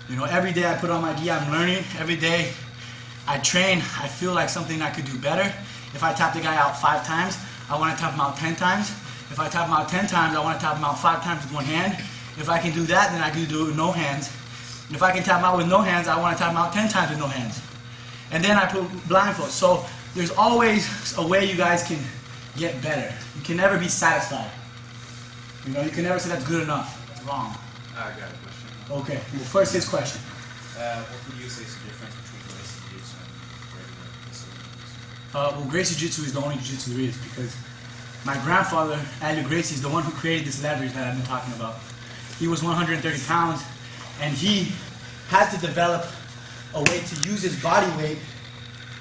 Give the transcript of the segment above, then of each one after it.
You know, every day I put on my gi, I'm learning. Every day I train, I feel like something I could do better. If I tap the guy out 5 times, I want to tap him out 10 times. If I tap him out 10 times, I want to tap him out 5 times with one hand. If I can do that, then I can do it with no hands. If I can tap him out with no hands, I want to tap him out 10 times with no hands. And then I put blindfold. So there's always a way you guys can get better. You can never be satisfied. You know, you can never say that's good enough. It's wrong. I got a question. Okay, well, first his question. What would you say is the difference between Gracie Jiu-Jitsu and regular Jiu-Jitsu? Well, Gracie Jiu-Jitsu is the only Jiu-Jitsu there is because my grandfather, Helio Gracie, is the one who created this leverage that I've been talking about. He was 130 pounds, and he had to develop a way to use his body weight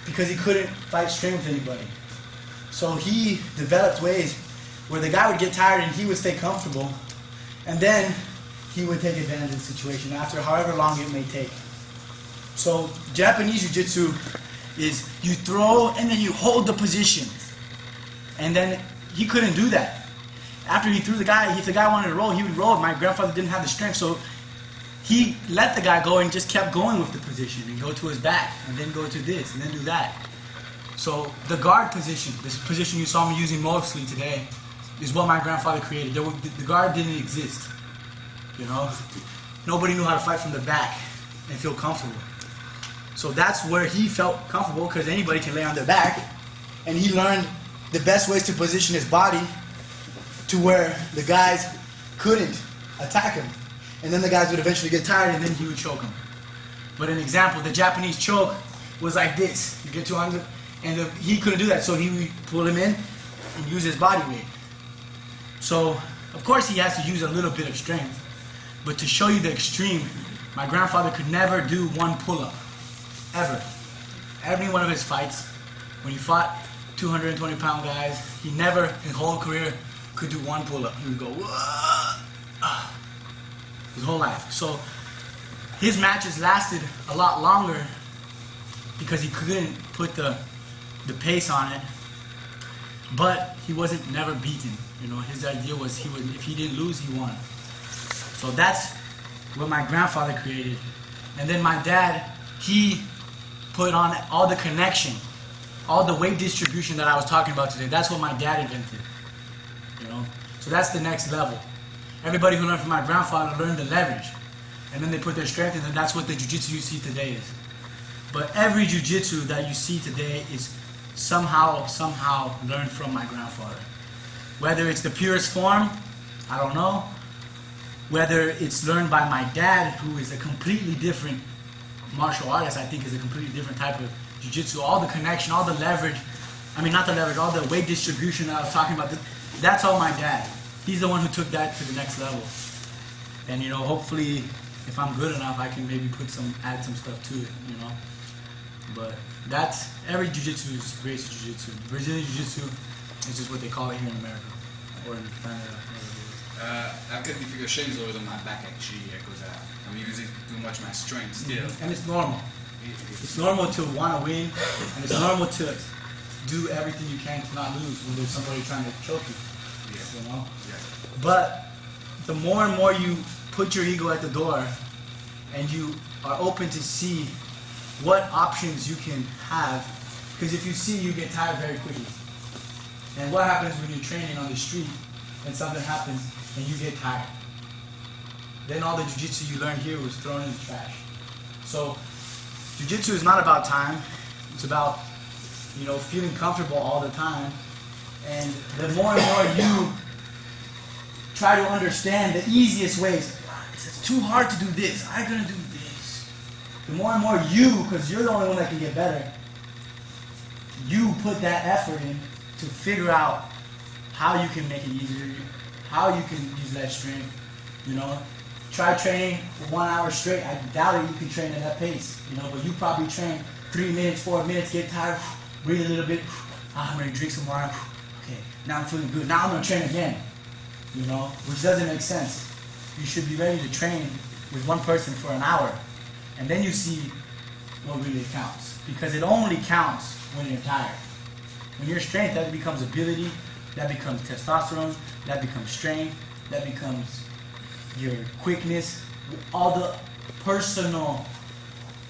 because he couldn't fight straight with anybody. So he developed ways where the guy would get tired and he would stay comfortable, and then he would take advantage of the situation after however long it may take. So Japanese Jiu-Jitsu is you throw and then you hold the position. And then he couldn't do that. After he threw the guy, if the guy wanted to roll, he would roll. My grandfather didn't have the strength, so he let the guy go and just kept going with the position and go to his back and then go to this and then do that. So the guard position, this position you saw me using mostly today, is what my grandfather created. The guard didn't exist. You know, nobody knew how to fight from the back and feel comfortable. So that's where he felt comfortable because anybody can lay on their back, and he learned the best ways to position his body to where the guys couldn't attack him. And then the guys would eventually get tired and then he would choke them. But an example, the Japanese choke was like this. You get 200, and he couldn't do that, so he would pull him in and use his body weight. So, of course he has to use a little bit of strength. But to show you the extreme, my grandfather could never do one pull-up. Ever. Every one of his fights, when he fought 220-pound guys, he never, his whole career, could do one pull-up. He would go, whoa, his whole life. So his matches lasted a lot longer because he couldn't put the pace on it. But he wasn't never beaten. You know, his idea was if he didn't lose, he won. So that's what my grandfather created. And then my dad, he put on all the connection, all the weight distribution that I was talking about today. That's what my dad invented. You know? So that's the next level. Everybody who learned from my grandfather learned the leverage. And then they put their strength in, and that's what the jiu-jitsu you see today is. But every jiu-jitsu that you see today is somehow learned from my grandfather. Whether it's the purest form, I don't know. Whether it's learned by my dad, who is a completely different martial artist, I think is a completely different type of jiu-jitsu. All the connection, all the leverage, I mean not the leverage, all the weight distribution that I was talking about, that's all my dad. He's the one who took that to the next level. And you know, hopefully, if I'm good enough, I can maybe add some stuff to it, you know. But that's, every jiu-jitsu is Gracie jiu-jitsu. Brazilian jiu-jitsu is just what they call it here in America, or in Canada. I've got difficult shapes always on my back actually because I'm using too much my strength still. And it's normal. It's normal to want to win, and it's normal to do everything you can to not lose when there's somebody trying to choke you. Yeah. You know? Yeah. But the more and more you put your ego at the door and you are open to see what options you can have, because if you see, you get tired very quickly. And what happens when you're training on the street and something happens and you get tired? Then all the jiu-jitsu you learned here was thrown in the trash. So jiu-jitsu is not about time. It's about, you know, feeling comfortable all the time. And the more and more you try to understand the easiest ways, it's too hard to do this, I'm gonna do this. The more and more you, because you're the only one that can get better, you put that effort in to figure out how you can make it easier, how you can use that strength, you know. Try training for 1 hour straight. I doubt it you can train at that pace, you know, but you probably train 3 minutes, 4 minutes, get tired, breathe a little bit, I'm gonna drink some water, okay, now I'm feeling good, now I'm gonna train again, you know, which doesn't make sense. You should be ready to train with one person for an hour, and then you see what really counts, because it only counts when you're tired. When you're strength, that becomes ability, that becomes testosterone, that becomes strength, that becomes your quickness, all the personal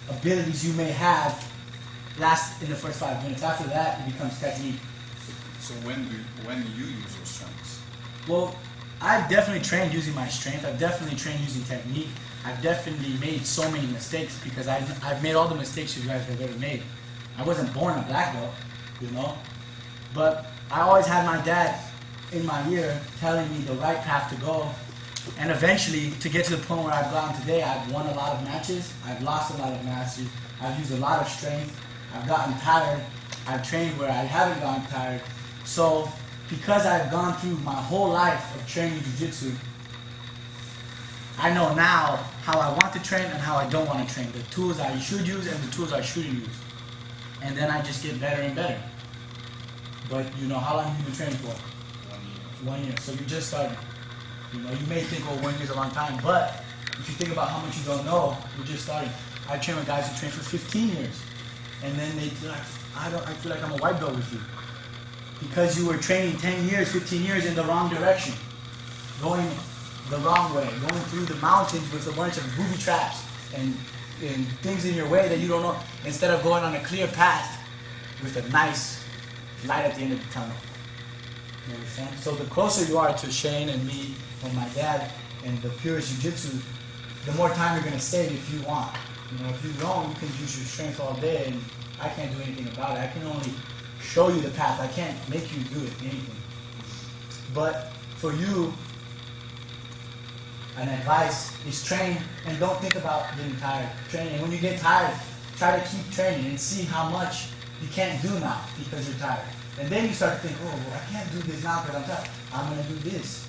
abilities you may have last in the first 5 minutes. After that, it becomes technique. So when you use your strengths? Well, I've definitely trained using my strength. I've definitely trained using technique. I've definitely made so many mistakes because I've made all the mistakes you guys have ever made. I wasn't born a black belt, you know, but I always had my dad in my ear telling me the right path to go. And eventually, to get to the point where I've gotten today, I've won a lot of matches, I've lost a lot of matches, I've used a lot of strength, I've gotten tired, I've trained where I haven't gotten tired. So, because I've gone through my whole life of training Jiu-Jitsu, I know now how I want to train and how I don't want to train, the tools I should use and the tools I shouldn't use. And then I just get better and better. But, you know, how long have you been training for? 1 year. 1 year. So you just started. You know, you may think, oh, 1 year is a long time, but if you think about how much you don't know, you're just starting. I train with guys who train for 15 years, and then they feel like, I feel like I'm a white belt with you, because you were training 10 years, 15 years in the wrong direction, going the wrong way, going through the mountains with a bunch of booby traps and things in your way that you don't know, instead of going on a clear path with a nice light at the end of the tunnel. You understand? So the closer you are to Shane and me and my dad and the purest jiu-jitsu, the more time you're going to save if you want. You know, if you don't, you can use your strength all day and I can't do anything about it. I can only show you the path. I can't make you do anything. But for you, an advice is train and don't think about getting tired. Train, and when you get tired, try to keep training and see how much you can't do now because you're tired. And then you start to think, oh, well, I can't do this now because I'm tired. I'm going to do this.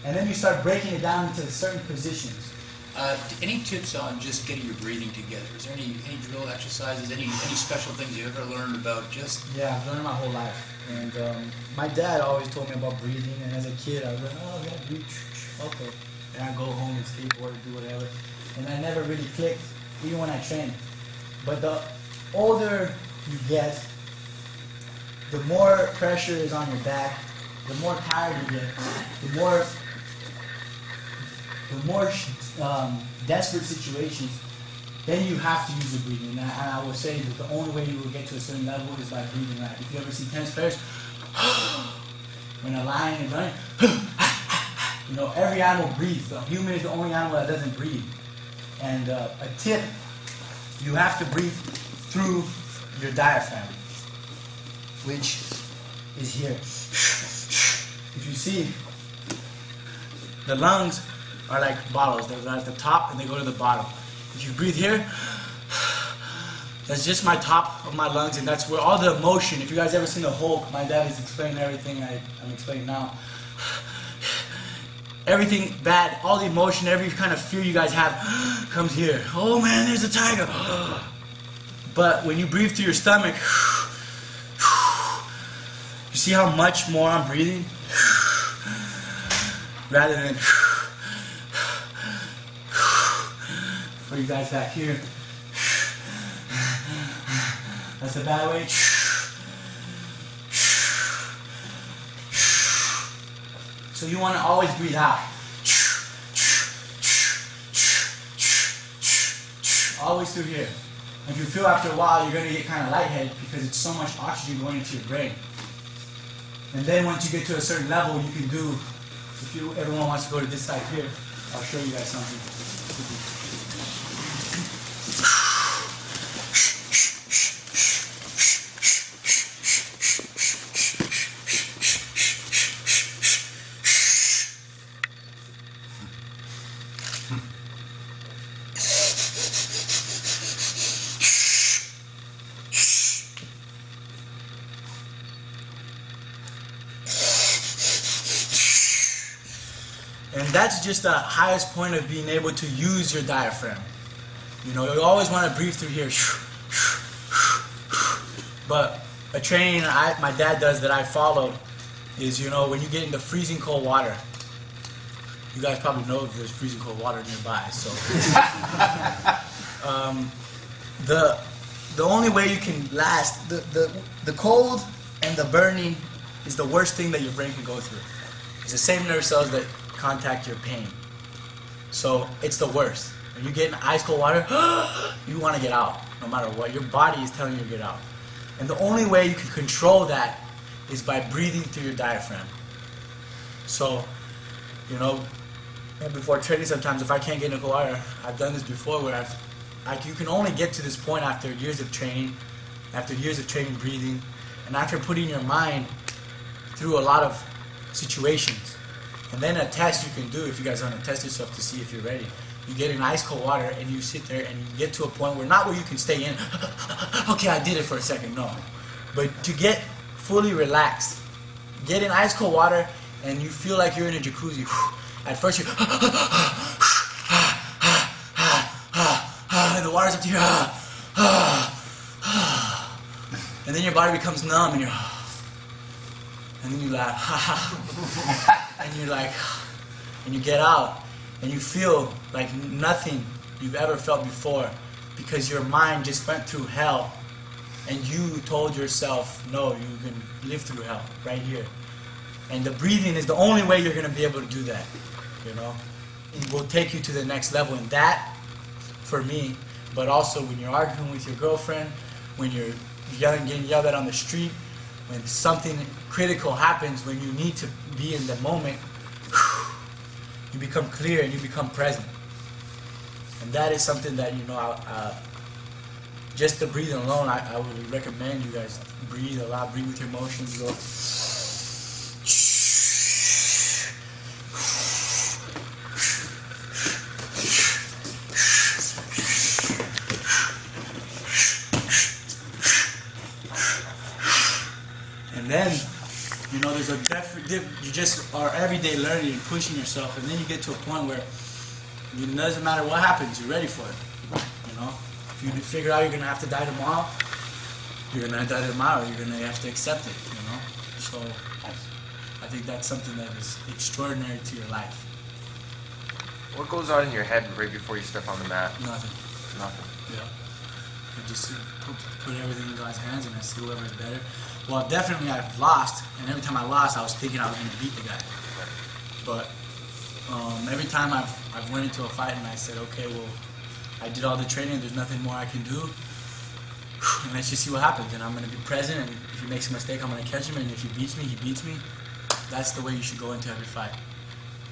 And then you start breaking it down into certain positions. Any tips on just getting your breathing together? Is there any drill exercises, any special things you ever learned about just... Yeah, I've learned my whole life. And my dad always told me about breathing. And as a kid, I was like, oh, yeah, breathe. Okay. And I go home and skateboard, do whatever. And I never really clicked, even when I trained. But the older you get, the more pressure is on your back, the more tired you get, the more desperate situations, then you have to use your breathing. And I will say that the only way you will get to a certain level is by breathing right. If you ever see tennis players, when a lion is running, you know, every animal breathes. The human is the only animal that doesn't breathe. And a tip, you have to breathe through your diaphragm, which is here. If you see, the lungs are like bottles. They're at the top and they go to the bottom. If you breathe here, that's just my top of my lungs, and that's where all the emotion, if you guys ever seen the Hulk, my dad is explaining everything I'm explaining now. Everything bad, all the emotion, every kind of fear you guys have comes here. Oh man, there's a tiger. But when you breathe through your stomach, you see how much more I'm breathing? Rather than for you guys back here. That's the bad way. So you want to always breathe out. Always through here. If you feel after a while you're going to get kind of lightheaded because it's so much oxygen going into your brain. And then once you get to a certain level, you can do, if everyone wants to go to this side here, I'll show you guys something. And that's just the highest point of being able to use your diaphragm. You know, you always want to breathe through here. But a training my dad does that I followed is, you know, when you get into freezing cold water, you guys probably know if there's freezing cold water nearby. So the only way you can last, the cold and the burning is the worst thing that your brain can go through. It's the same nerve cells that contact your pain. So it's the worst. When you get in ice cold water, you want to get out, no matter what. Your body is telling you to get out. And the only way you can control that is by breathing through your diaphragm. So, you know, before training sometimes, if I can't get in cold water, I've done this before where you can only get to this point after years of training breathing, and after putting your mind through a lot of situations. And then a test you can do, if you guys want to test yourself to see if you're ready. You get in ice cold water and you sit there and you get to a point where not where you can stay in, okay, I did it for a second, no. But to get fully relaxed, get in ice cold water and you feel like you're in a jacuzzi. At first you're, and the water's up to here, and then your body becomes numb and you're, and then you laugh, and you're like, and you get out, and you feel like nothing you've ever felt before, because your mind just went through hell, and you told yourself, no, you can live through hell right here. And the breathing is the only way you're going to be able to do that, you know. It will take you to the next level, and that, for me, but also when you're arguing with your girlfriend, when you're getting yelled at on the street, when something critical happens, when you need to be in the moment, you become clear and you become present. And that is something that, you know, just the breathing alone, I would recommend you guys breathe a lot, breathe with your emotions, go. And then, you know, there's a you just are everyday learning and pushing yourself, and then you get to a point where it doesn't matter what happens, you're ready for it. You know, if you figure out you're gonna have to die tomorrow, you're gonna die tomorrow. You're gonna have to accept it. You know, so I think that's something that is extraordinary to your life. What goes on in your head right before you step on the mat? Nothing. Nothing. Yeah. I just put everything in God's hands and I see whoever's better. Well, definitely I've lost, and every time I lost, I was thinking I was going to beat the guy. But every time I've went into a fight and I said, okay, well, I did all the training, there's nothing more I can do, and let's just see what happens. And I'm going to be present, and if he makes a mistake, I'm going to catch him, and if he beats me, he beats me. That's the way you should go into every fight.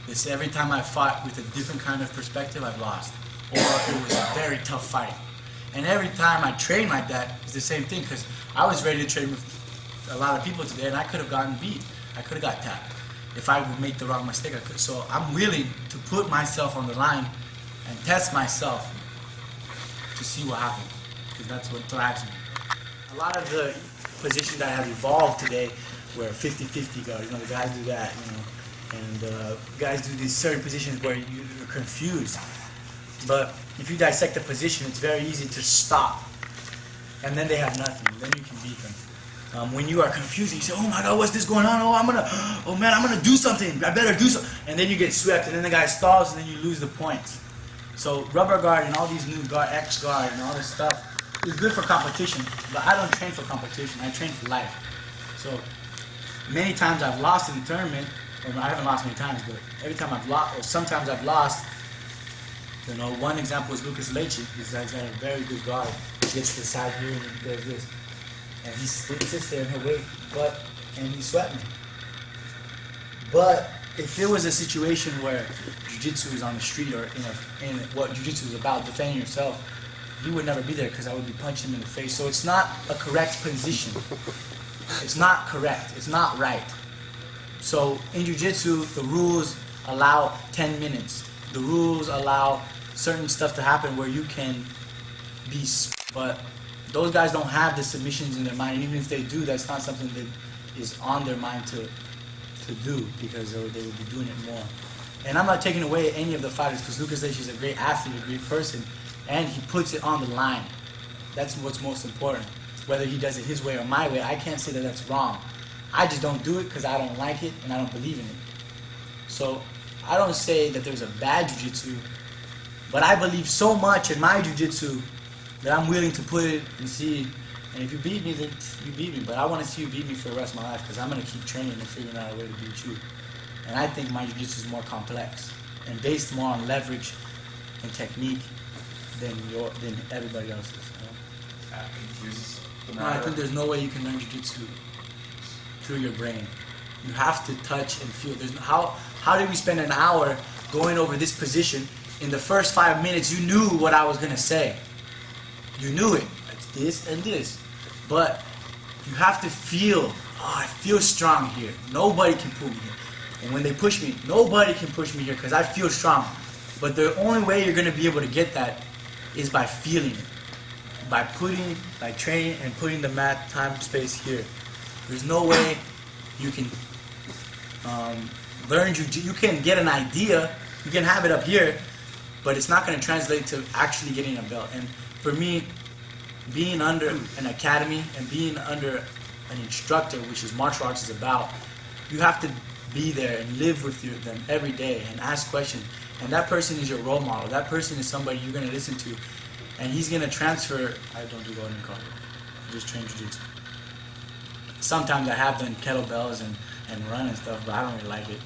It's every time I fought with a different kind of perspective, I've lost. Or it was a very tough fight. And every time I train like that, it's the same thing, because I was ready to train with a lot of people today, and I could have gotten beat. I could have got tapped. If I would make the wrong mistake, I could. So I'm willing to put myself on the line and test myself to see what happens, because that's what drives me. A lot of the positions that have evolved today, where 50-50 guard, you know, the guys do that, you know, and guys do these certain positions where you're confused. But if you dissect the position, it's very easy to stop, and then they have nothing. Then you can beat them. When you are confused, you say, "Oh my God, what's this going on? Oh man, I'm gonna do something. I better do something." And then you get swept, and then the guy stalls, and then you lose the points. So rubber guard and all these new guard, X guard, and all this stuff is good for competition. But I don't train for competition. I train for life. So many times I've lost in the tournament, or I haven't lost many times, but every time I've lost, or sometimes I've lost. You know, one example is Lucas Leite. This guy's got a very good guard. He gets to the side here and he does this. And he sits there and he'll wait, and he swept me. But if it was a situation where Jiu-Jitsu is on the street, or in what Jiu-Jitsu is about, defending yourself, he would never be there because I would be punching him in the face. So it's not a correct position. It's not correct. It's not right. So in Jiu-Jitsu, the rules allow 10 minutes. The rules allow certain stuff to happen where you can be, but those guys don't have the submissions in their mind, and even if they do, that's not something that is on their mind to do, because they would be doing it more. And I'm not taking away any of the fighters, because Lucas Leite is a great athlete, a great person, and he puts it on the line. That's what's most important. Whether he does it his way or my way, I can't say that that's wrong. I just don't do it because I don't like it and I don't believe in it. So I don't say that there's a bad jiu-jitsu, but I believe so much in my jiu-jitsu that I'm willing to put it and see. And if you beat me, then you beat me. But I want to see you beat me for the rest of my life, because I'm going to keep training and figuring out a way to beat you. And I think my jiu-jitsu is more complex and based more on leverage and technique than everybody else's. You know? That confuses the No, I think there's no way you can learn jiu-jitsu through your brain. You have to touch and feel. How did we spend an hour going over this position? In the first 5 minutes, you knew what I was gonna say. You knew it. It's this and this. But you have to feel, I feel strong here. Nobody can pull me here. And when they push me, nobody can push me here because I feel strong. But the only way you're gonna be able to get that is by feeling it. By training and putting the mat, time, space here. There's no way you can learn jiu-jitsu. You can get an idea, you can have it up here, but it's not going to translate to actually getting a belt. And for me, being under an academy and being under an instructor, which is martial arts is about, you have to be there and live with them every day and ask questions. And that person is your role model. That person is somebody you're going to listen to. And he's going to transfer. I don't do golden cardio. I just train jiu-jitsu. Sometimes I have done kettlebells and run and stuff, but I don't really like it.